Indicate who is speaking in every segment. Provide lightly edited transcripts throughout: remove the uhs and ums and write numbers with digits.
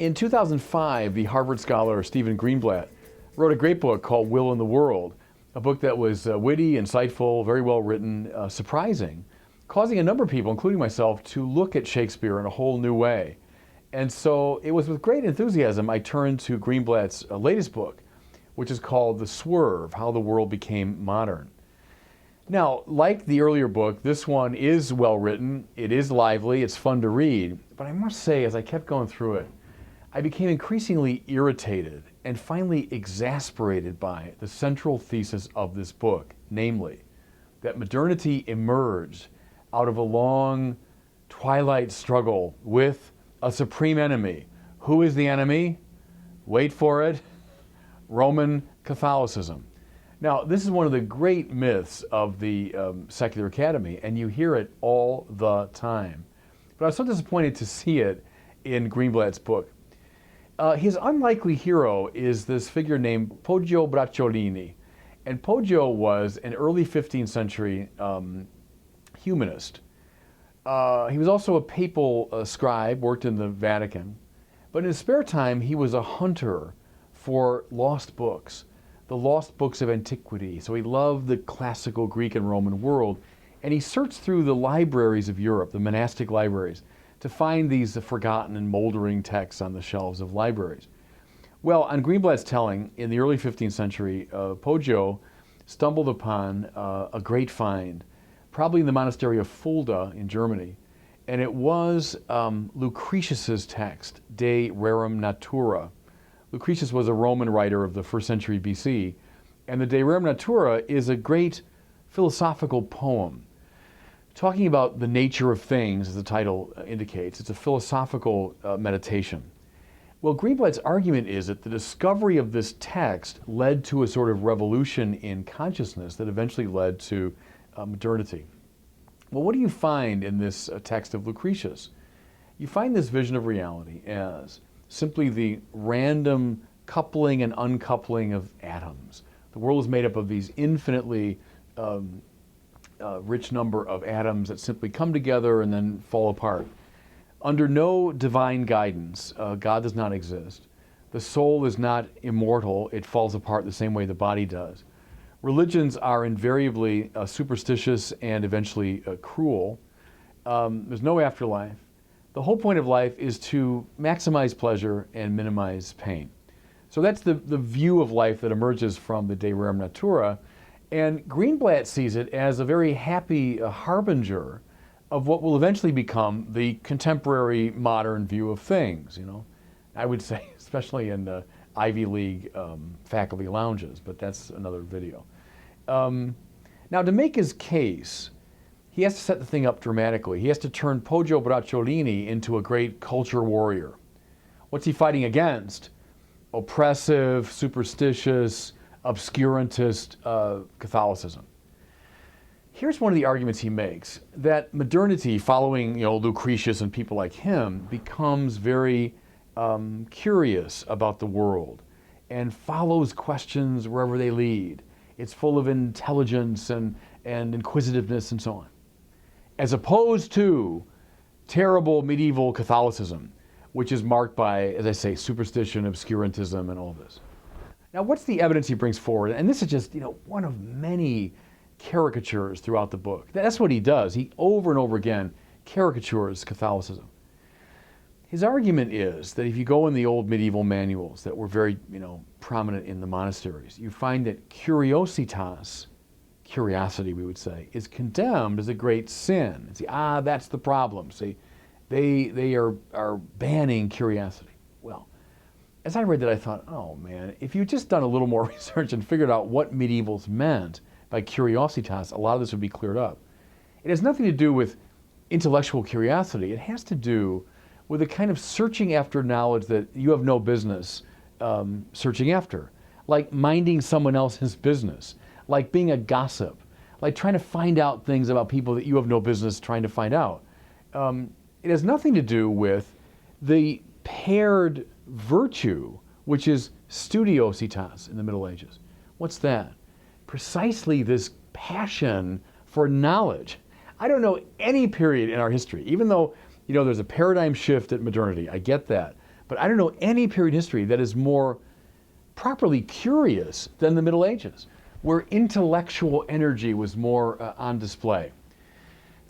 Speaker 1: In 2005, the Harvard scholar Stephen Greenblatt wrote a great book called Will in the World, a book that was witty, insightful, very well written, surprising, causing a number of people, including myself, to look at Shakespeare in a whole new way. And so it was with great enthusiasm I turned to Greenblatt's latest book, which is called The Swerve, How the World Became Modern. Now, like the earlier book, this one is well written, it is lively, it's fun to read, but I must say, as I kept going through it, I became increasingly irritated and finally exasperated by the central thesis of this book, namely, that modernity emerged out of a long twilight struggle with a supreme enemy. Who is the enemy? Wait for it, Roman Catholicism. Now, this is one of the great myths of the secular academy, and you hear it all the time. But I was so disappointed to see it in Greenblatt's book. His unlikely hero is this figure named Poggio Bracciolini. And Poggio was an early 15th century humanist. He was also a papal scribe, worked in the Vatican. But in his spare time, he was a hunter for lost books, the lost books of antiquity. So he loved the classical Greek and Roman world. And he searched through the libraries of Europe, the monastic libraries, to find these forgotten and moldering texts on the shelves of libraries. Well, on Greenblatt's telling, in the early 15th century, Poggio stumbled upon a great find, probably in the monastery of Fulda in Germany, and it was Lucretius's text, De Rerum Natura. Lucretius was a Roman writer of the 1st century BC, and the De Rerum Natura is a great philosophical poem talking about the nature of things, as the title indicates. It's a philosophical meditation. Well, Greenblatt's argument is that the discovery of this text led to a sort of revolution in consciousness that eventually led to modernity. Well, what do you find in this text of Lucretius? You find this vision of reality as simply the random coupling and uncoupling of atoms. The world is made up of these infinitely rich number of atoms that simply come together and then fall apart. Under no divine guidance, God does not exist. The soul is not immortal. It falls apart the same way the body does. Religions are invariably superstitious and eventually cruel. There's no afterlife. The whole point of life is to maximize pleasure and minimize pain. So that's the view of life that emerges from the De Rerum Natura. And Greenblatt sees it as a very happy harbinger of what will eventually become the contemporary modern view of things, you know. I would say, especially in the Ivy League faculty lounges, but that's another video. Now, to make his case, he has to set the thing up dramatically. He has to turn Poggio Bracciolini into a great culture warrior. What's he fighting against? Oppressive, superstitious, obscurantist Catholicism. Here's one of the arguments he makes, that modernity, following Lucretius and people like him, becomes very curious about the world and follows questions wherever they lead. It's full of intelligence and inquisitiveness and so on. As opposed to terrible medieval Catholicism, which is marked by, as I say, superstition, obscurantism, and all this. Now, what's the evidence he brings forward? And this is just, one of many caricatures throughout the book. That's what he does. He over and over again caricatures Catholicism. His argument is that if you go in the old medieval manuals that were very, prominent in the monasteries, you find that curiositas, curiosity we would say, is condemned as a great sin. And see, that's the problem. See, they are banning curiosity. Well, as I read that, I thought, oh man, if you'd just done a little more research and figured out what medievals meant by curiositas, a lot of this would be cleared up. It has nothing to do with intellectual curiosity. It has to do with a kind of searching after knowledge that you have no business searching after, like minding someone else's business, like being a gossip, like trying to find out things about people that you have no business trying to find out. It has nothing to do with the paired virtue, which is studiositas in the Middle Ages. What's that? Precisely this passion for knowledge. I don't know any period in our history, even though there's a paradigm shift at modernity, I get that, But I don't know any period in history that is more properly curious than the Middle Ages, where intellectual energy was more on display.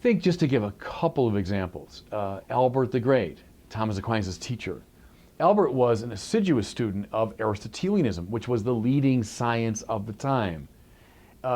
Speaker 1: Think, just to give a couple of examples, Albert the Great, Thomas Aquinas' teacher. Albert was an assiduous student of Aristotelianism, which was the leading science of the time.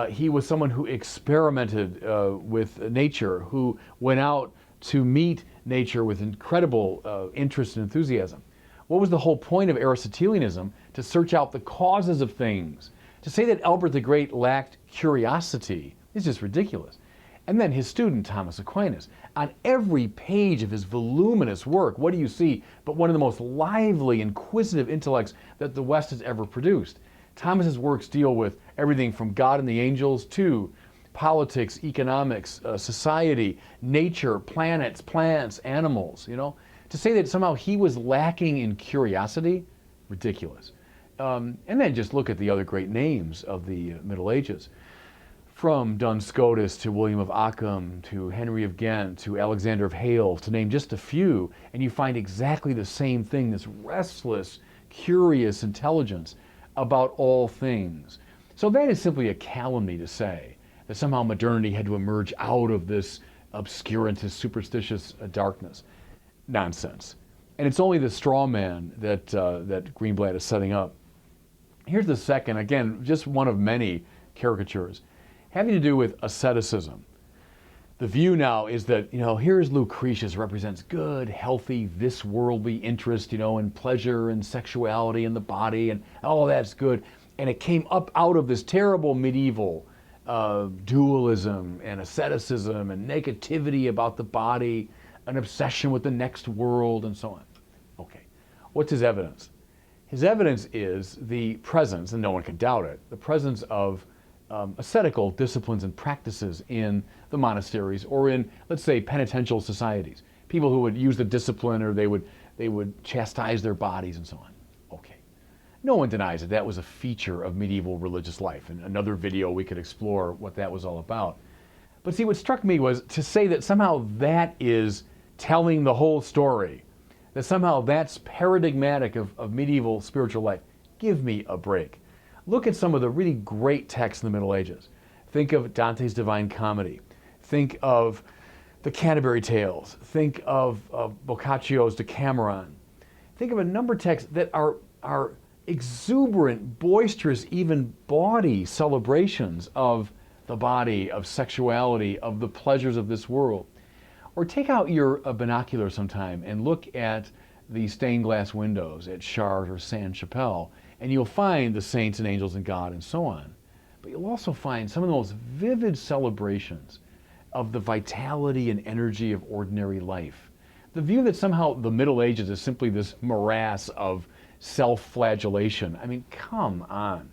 Speaker 1: He was someone who experimented with nature, who went out to meet nature with incredible interest and enthusiasm. What was the whole point of Aristotelianism? To search out the causes of things. To say that Albert the Great lacked curiosity is just ridiculous. And then his student, Thomas Aquinas. On every page of his voluminous work, what do you see but one of the most lively, inquisitive intellects that the West has ever produced? Thomas's works deal with everything from God and the angels to politics, economics, society, nature, planets, plants, animals, you know. To say that somehow he was lacking in curiosity, ridiculous. And then just look at the other great names of the Middle Ages. From Duns Scotus to William of Ockham to Henry of Ghent to Alexander of Hales, to name just a few, and you find exactly the same thing, this restless, curious intelligence about all things. So that is simply a calumny to say that somehow modernity had to emerge out of this obscurantist, superstitious darkness. Nonsense. And it's only the straw man that Greenblatt is setting up. Here's the second, again, just one of many caricatures, having to do with asceticism. The view now is that, here's Lucretius, represents good, healthy, this worldly interest, in pleasure and sexuality and the body, and all that's good. And it came up out of this terrible medieval dualism and asceticism and negativity about the body, an obsession with the next world, and so on. Okay, what's his evidence? His evidence is the presence, and no one can doubt it, the presence of ascetical disciplines and practices in the monasteries or in, let's say, penitential societies. People who would use the discipline, or they would chastise their bodies and so on. Okay. No one denies that that was a feature of medieval religious life. In another video we could explore what that was all about. But see, what struck me was to say that somehow that is telling the whole story, that somehow that's paradigmatic of medieval spiritual life. Give me a break. Look at some of the really great texts in the Middle Ages. Think of Dante's Divine Comedy. Think of the Canterbury Tales. Think of Boccaccio's Decameron. Think of a number of texts that are exuberant, boisterous, even bawdy celebrations of the body, of sexuality, of the pleasures of this world. Or take out your binocular sometime and look at the stained glass windows at Chartres or Sainte-Chapelle, and you'll find the saints and angels and God and so on. But you'll also find some of the most vivid celebrations of the vitality and energy of ordinary life. The view that somehow the Middle Ages is simply this morass of self-flagellation. I mean, come on.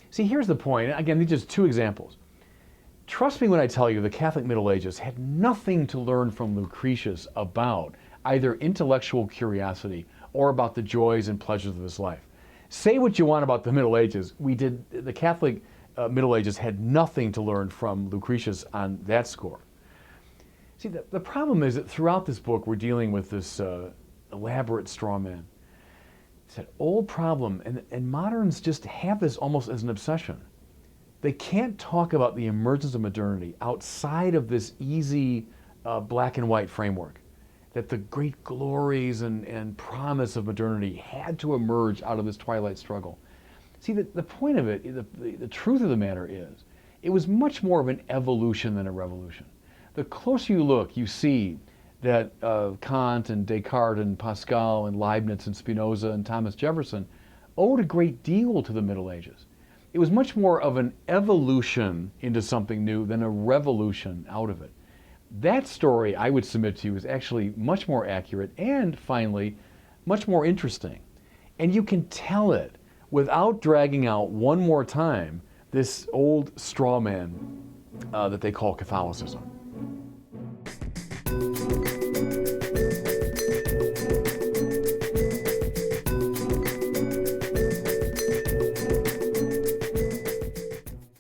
Speaker 1: See, here's the point. Again, these are just two examples. Trust me when I tell you the Catholic Middle Ages had nothing to learn from Lucretius about either intellectual curiosity or about the joys and pleasures of this life. Say what you want about the Middle Ages. The Catholic Middle Ages had nothing to learn from Lucretius on that score. See, the problem is that throughout this book we're dealing with this elaborate straw man. It's an old problem, and moderns just have this almost as an obsession. They can't talk about the emergence of modernity outside of this easy black and white framework, that the great glories and promise of modernity had to emerge out of this twilight struggle. See, the point of it, the truth of the matter is, it was much more of an evolution than a revolution. The closer you look, you see that Kant and Descartes and Pascal and Leibniz and Spinoza and Thomas Jefferson owed a great deal to the Middle Ages. It was much more of an evolution into something new than a revolution out of it. That story, I would submit to you, is actually much more accurate and, finally, much more interesting. And you can tell it without dragging out one more time this old straw man that they call Catholicism.